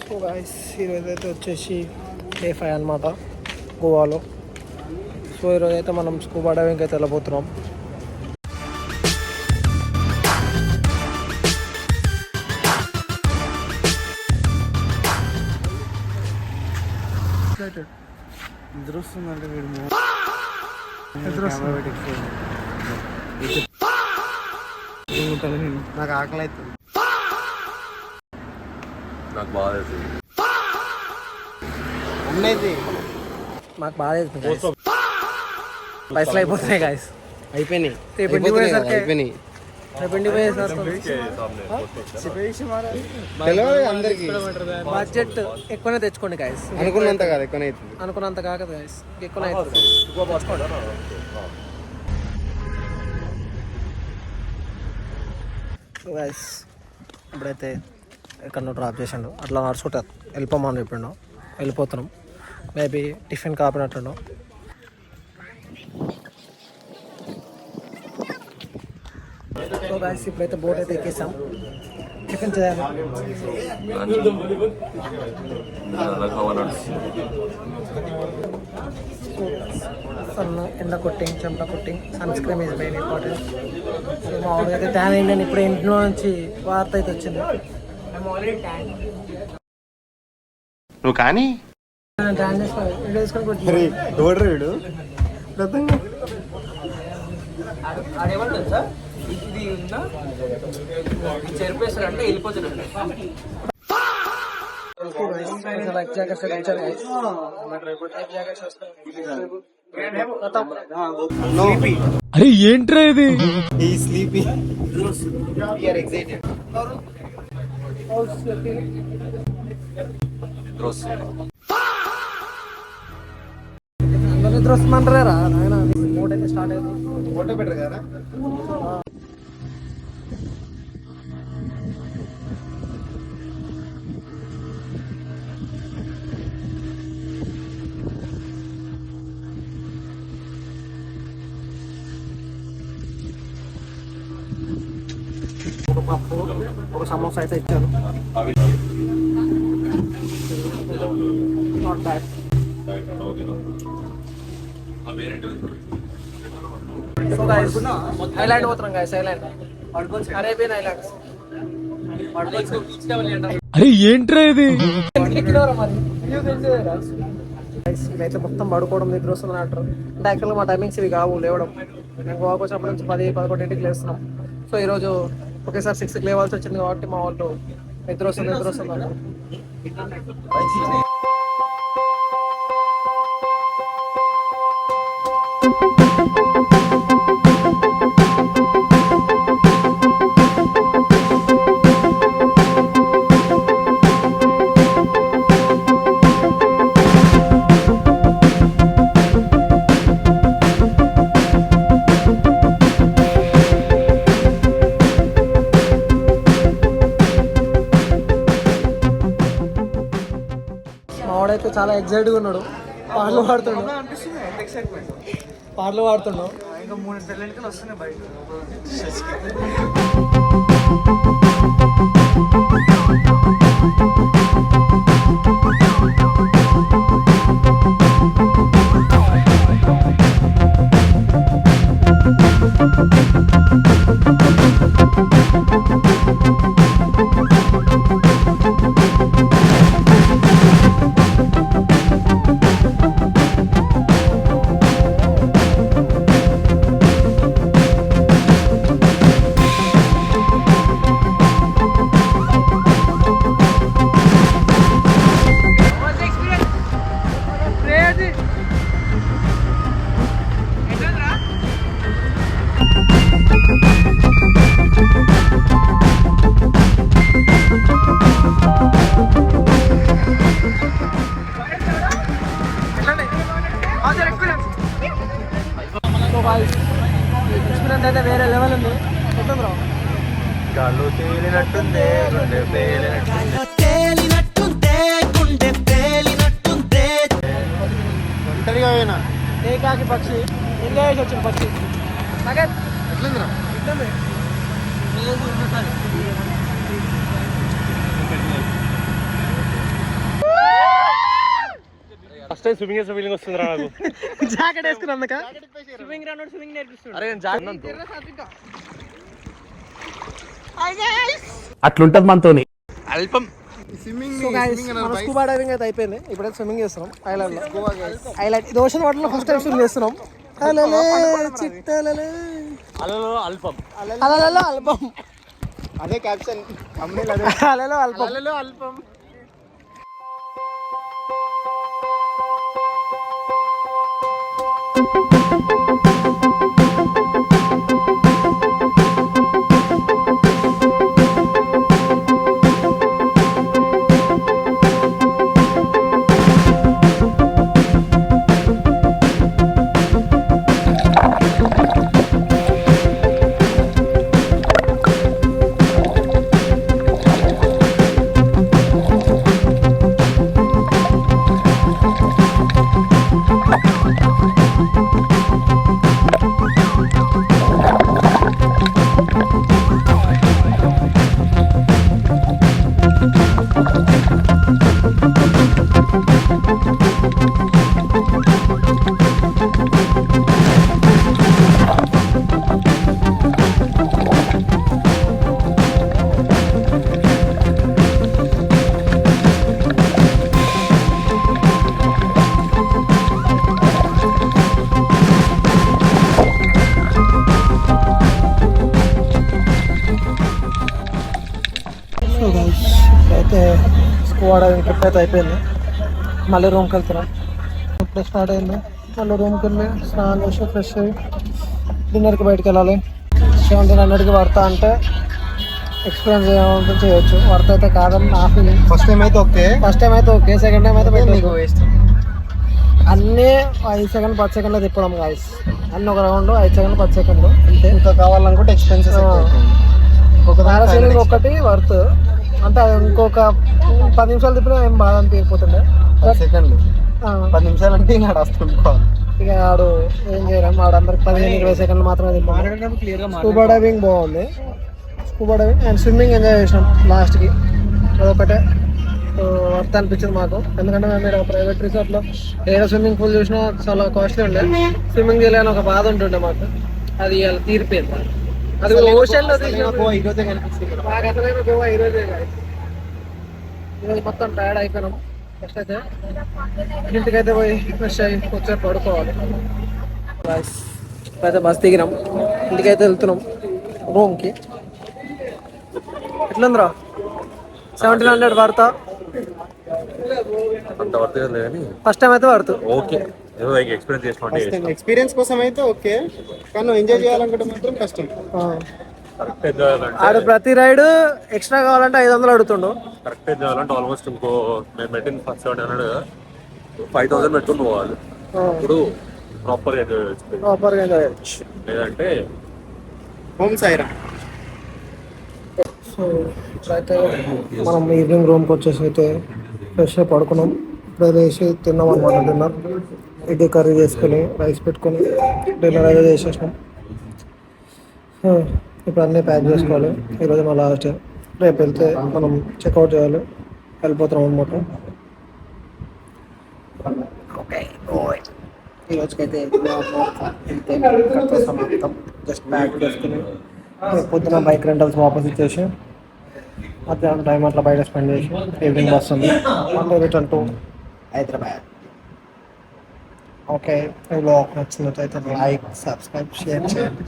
So guys ఈరోజు అయితే వచ్చేసి డే 5 అనమాట గోవాలో. సో ఈరోజు అయితే మనం స్కూబా డైవింగ్ అయితే వెళ్ళబోతున్నాం. నిద్ర వస్తుందంటే వీడు నాకు ఆకలి అవుతుంది. నాకు బాగా అవుతుంది. మాకు బాగా అవుతుంది. పైసలు అయిపోతున్నాయి గాయస్. అయిపోయినాయి రేపు ఇంటికి పోయేసరికి అందరికి బడ్జెట్ ఎక్కువనే తెచ్చుకోండి గాయస్. అనుకున్నంత కాదు, ఎక్కువనే అవుతుంది. అనుకున్నంత కాకదు గాయస్, ఎక్కువనే అవుతుంది. సో గాయస్ ఇప్పుడైతే ఎక్కడో డ్రాప్ చేసిండు, అట్లా నడుచుకుంటారు వెళ్ళిపోమని చెప్పిండు. వెళ్ళిపోతున్నాం. మేబీ టిఫిన్ కాపినట్టుండు. సో గాయస్ ఇప్పుడైతే బోట్ అయితే ఎక్కేసాం. టిఫిన్ చేయాలి. సన్ ఎండ కొట్టింగ్, చెమట కొట్టింగ్, sun screen is main important. So మామూలుగా అయితే ట్యాన్ అయిందని ఇప్పుడు ఇంట్లో నుంచి వార్త అయితే వచ్చింది. నువ్వు కానీ ట్యాన్ చేసుకొని వీడు ఆడేమంటారు సార్, ఇది ఉందా చెరిపేస్తారంటే వెళ్ళిపోతున్నాడు. అరే ఏంట్రా ఇది? ఈ స్లీపీ నిద్ర వస్తుందంటారా నాయన. బోట్ అయితే స్టార్ట్ అయింది. ఫోటో పెట్టరు కదా. ఒక పప్పు, ఒక సమోసా అయితే ఇచ్చారు. Not bad. So guys island పోతున్నాం గైస్. Island Arabian islands. అరే ఏంట్రా ఇది? ఇదైతే మొత్తం పడుకోవడం, నిద్ర వస్తుంది అంటారు. అంటే యాక్చువల్గా మా టైమింగ్స్ ఇవి కావు లేవడం. నేను గోవాకి వచ్చినప్పటి నుంచి 10-11 లేస్తున్నాం. సో ఈరోజు ఒకేసారి 6కి లేవాల్సి వచ్చింది కాబట్టి మా వాళ్ళు నిద్ర వస్తుంది అంటారు. మావాడైతే చాలా ఎగ్జైట్గా ఉన్నాడు. పాటలు పాడుతున్నాడు. ఇంకా 3 సెకండ్లు వస్తున్నాయి బయట. ఎక్స్పీరియన్స్ అయితే వేరే లెవెల్ ఉంది. ఎట్లుందిరా? గాల్లో తేలినట్టుందే, గుండె ఒంటరిగా పోయినా ఏకాకి పక్షి ఎంజాయ్ చేసి వచ్చిన పక్షి. ఎట్లుందిరా? ఎట్లుంది? టైం స్విమ్మింగ్ చేసే ఫీలింగ్ వస్తుంది నాకు. జాకెట్ వేసుకున్నందుక స్విమ్మింగ్ రానోడు స్విమ్మింగ్ నేర్పిస్తున్నాడు. అరే నేను జాకెట్ అట్లుంటది మనతోని. అల్పం. స్కూబా డైవింగ్ అయితే అయిపోయింది. ఇప్పుడైతే స్విమ్మింగ్ చేస్తున్నాం ఐలాండ్ లో. ఐలాండ్ ఇది ఓషన్ వాటర్ లో ఫస్ట్ టైం స్విమ్ చేస్తున్నాం. అలలే చిట్టలలే అలలో అల్పం. అలలలో అల్పం. అదే క్యాప్షన్. అలలో అల్పం. అలలో అల్పం. అయితే స్కూబా డైవింగ్ ట్రిప్ అయితే అయిపోయింది. మళ్ళీ రూమ్కి వెళ్తున్నాం. ఇప్పుడే స్టార్ట్ అయింది. మళ్ళీ రూమ్కి వెళ్ళి స్నానం చేసి ఫ్రెష్ అయ్యి డిన్నర్కి బయటకు వెళ్ళాలి. 1700కి వర్త అంటే ఎక్స్పీరియన్స్ ఏమంటే చేయొచ్చు. వర్త అయితే కాదని నా ఫీలింగ్. ఫస్ట్ టైం అయితే ఓకే. ఫస్ట్ టైం అయితే ఓకే. సెకండ్ టైం అయితే పెట్టు అన్నీ 5 సెకండ్లు 10 సెకండ్లు తిప్పడం గాయస్. అన్నీ ఒక రౌండ్ 5 సెకండ్లు 10 సెకండ్లు అంతే. ఇంకా కావాలనుకుంటే ఎక్స్పెన్సెస్ ఒక పారాసైలింగ్ ఒకటి వర్త్ అంటే అది ఇంకొక 10 నిమిషాలు తిప్పినా ఏం బాధ అనిపించకపోతుండే. 10 సెకండ్లు 10 నిమిషాలు అంటే ఇంకా వస్తుంటాం. ఇక ఆడు ఏం చేయడం. ఆడు అందరికి 15-20 సెకండ్లు మాత్రమే తిప్పాడు. క్లియర్ గా స్కూబా డైవింగ్ బాగుంది. Scuba diving and swimming enjoy చేసినాం లాస్ట్కి. అదొకటే వర్త్ అనిపించింది మాకు. ఎందుకంటే మేము ఇక్కడ ప్రైవేట్ రిసార్ట్లో ఏదో స్విమ్మింగ్ పూల్ చూసినా చాలా కాస్ట్లీ ఉండే. స్విమ్మింగ్ చేయలేని ఒక బాధ ఉంటుండే మాకు. అది ఇలా తీరిపోయింది. అది ఓషన్లో ఈరోజే కనిపిస్తుంది. మాకు అసలైన గోవా ఈరోజే కాదు. ఈరోజు మొత్తం టైర్డ్ అయిపోయినాం. ఫస్ట్ అయితే ఇంటికైతే పోయి ఫ్రెష్ అయ్యి వచ్చి పడుకోవాలి. అయితే బస్ దిగినాం. ఇంటికైతే వెళ్తున్నాం రూమ్కి. ఎట్లుందిరా 1700 వర్త? అంత వర్త్ లేదు కానీ ఫస్ట్ టైం అయితే వర్త్. ఓకే. ఏదో ఎక్స్పీరియన్స్ చేసుకోండి. ఎక్స్పీరియన్స్ కోసం అయితే ఓకే, కానీ ఎంజాయ్ చేయాలనుకుంటే మాత్రం కష్టం. కరెక్ట్ ఎంజాయ్ ఆడు ప్రతి రైడ్ ఎక్స్ట్రా కావాలంటే 500 అడుగుతుండు. కరెక్ట్ ఎంజాయ్ చేయాలంటే ఆల్మోస్ట్ ఇంకో మేము పెట్టిన ఫస్ట్ 700 5000 పెట్టుకుని పోవాలి. ఇప్పుడు ప్రాపర్గా ఎంజాయ్ చేయొచ్చు. ప్రాపర్గా ఎంజాయ్ చేయొచ్చు. లేదంటే హోమ్ సైరా. సో ఇప్పుడైతే మనం ఈవినింగ్ రూమ్కి వచ్చేసి అయితే ఫ్రెష్గా పడుకున్నాం. ఇప్పుడు వేసి తిన్నాం అనమాట. డిన్నర్ ఎగ్ కర్రీ చేసుకొని రైస్ పెట్టుకొని డిన్నర్ అయితే చేసేసినాం. ఇప్పుడు అన్నీ ప్యాక్ చేసుకోవాలి. ఈరోజు మా లాస్ట్ డే. రేపు వెళ్తే మనం చెక్అవుట్ చేయాలి. వెళ్ళిపోతున్నాం అనమాట. ఓకే ఈరోజుకైతే సమాప్తం. జస్ట్ ప్యాక్ చేసుకుని పొద్దున బైక్ రెంటల్స్ వాపస్ ఇచ్చేసి మధ్యాహ్నం టైం అట్లా బయట స్పెండ్ చేసి ఈవినింగ్ బస్ ఉంది అంటే రిటర్న్ టు హైదరాబాద్. ఓకే ఈ బ్లాగ్ నచ్చినట్లయితే లైక్ సబ్స్క్రైబ్ షేర్ చేయండి.